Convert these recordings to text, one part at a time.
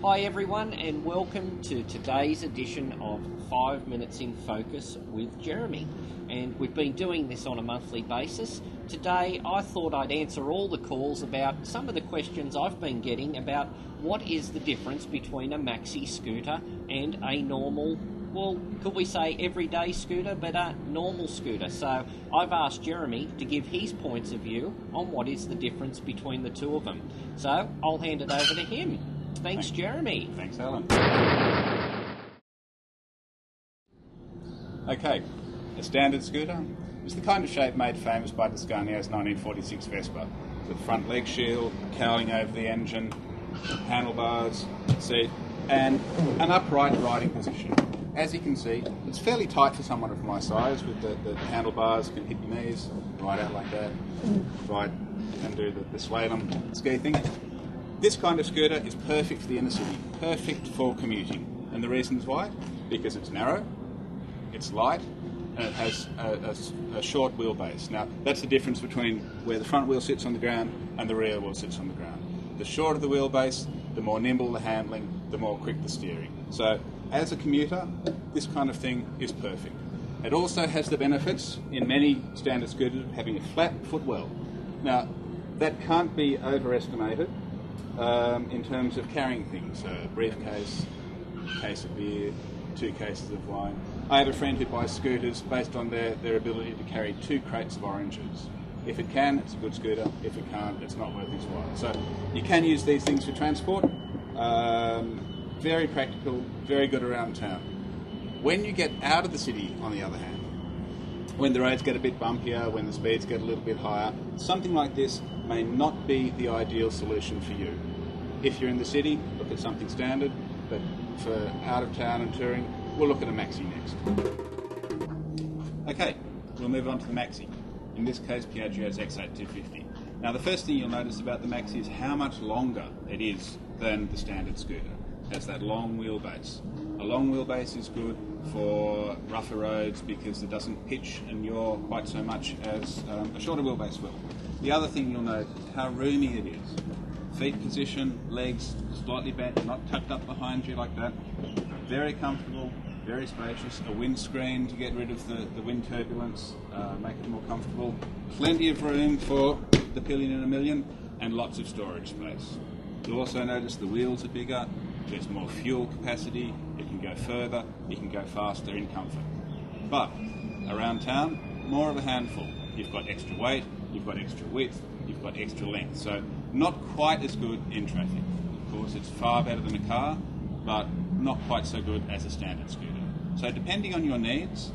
Hi everyone, and welcome to today's edition of 5 Minutes in Focus with Jeremy. And we've been doing this on a monthly basis. Today I thought I'd answer all the calls about some of the questions I've been getting about what is the difference between a maxi scooter and a normal, well, could we say everyday scooter, but a normal scooter. So I've asked Jeremy to give his points of view on what is the difference between the two of them. So I'll hand it over to him. Thanks, Jeremy. Thanks, Alan. Okay, a standard scooter is the kind of shape made famous by Toscano's 1946 Vespa, with front leg shield, cowling over the engine, handlebars, seat, and an upright riding position. As you can see, it's fairly tight for someone of my size, with the handlebars can hit your knees, ride out like that, ride and do the slalom ski thing. This kind of scooter is perfect for the inner city, perfect for commuting. And the reasons why? Because it's narrow, it's light, and it has a short wheelbase. Now, that's the difference between where the front wheel sits on the ground and the rear wheel sits on the ground. The shorter the wheelbase, the more nimble the handling, the more quick the steering. So, as a commuter, this kind of thing is perfect. It also has the benefits in many standard scooters of having a flat footwell. Now, that can't be overestimated. In terms of carrying things, so a briefcase, a case of beer, 2 cases of wine. I have a friend who buys scooters based on their ability to carry 2 crates of oranges. If it can, it's a good scooter. If it can't, it's not worth its while. So you can use these things for transport. Very practical, very good around town. When you get out of the city, on the other hand, when the roads get a bit bumpier, when the speeds get a little bit higher, something like this may not be the ideal solution for you. If you're in the city, look at something standard, but for out of town and touring, we'll look at a maxi next. Okay, we'll move on to the maxi. In this case, Piaggio's X8250. Now, the first thing you'll notice about the maxi is how much longer it is than the standard scooter. It has that long wheelbase. A long wheelbase is good for rougher roads because it doesn't pitch and yaw quite so much as a shorter wheelbase will. The other thing you'll note is how roomy it is. Feet position, legs slightly bent, not tucked up behind you like that. Very comfortable, very spacious. A windscreen to get rid of the wind turbulence, make it more comfortable. Plenty of room for the pillion in a million, and lots of storage space. You'll also notice the wheels are bigger, there's more fuel capacity, it can go further, you can go faster in comfort. But around town, more of a handful. You've got extra weight, you've got extra width, you've got extra length. So not quite as good in traffic. Of course, it's far better than a car, but not quite so good as a standard scooter. So depending on your needs,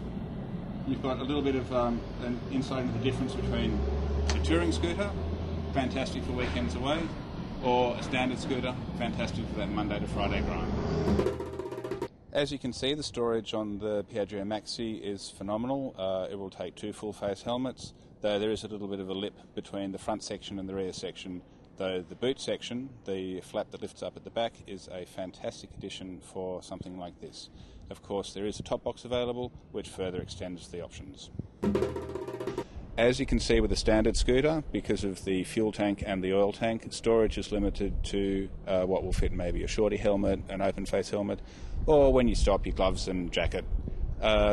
you've got a little bit of an insight into the difference between a touring scooter, fantastic for weekends away, or a standard scooter, fantastic for that Monday to Friday grind. As you can see, the storage on the Piaggio Maxi is phenomenal. It will take 2 full-face helmets, though there is a little bit of a lip between the front section and the rear section, though the boot section, the flap that lifts up at the back, is a fantastic addition for something like this. Of course, there is a top box available, which further extends the options. As you can see with a standard scooter, because of the fuel tank and the oil tank, storage is limited to what will fit maybe a shorty helmet, an open face helmet, or when you stop, your gloves and jacket.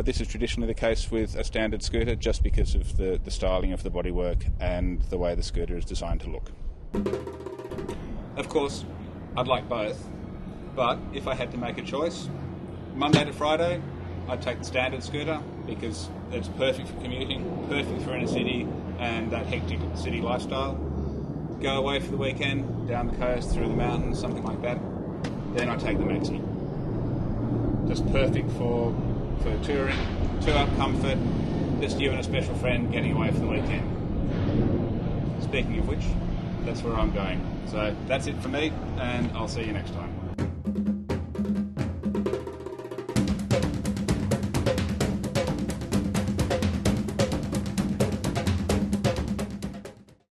This is traditionally the case with a standard scooter just because of the styling of the bodywork and the way the scooter is designed to look. Of course, I'd like both, but if I had to make a choice, Monday to Friday, I'd take the standard scooter because it's perfect for commuting, perfect for inner city and that hectic city lifestyle. Go away for the weekend, down the coast, through the mountains, something like that, then I take the maxi. Just perfect for touring, tour, comfort, just you and a special friend getting away for the weekend. Speaking of which, that's where I'm going. So that's it for me, and I'll see you next time.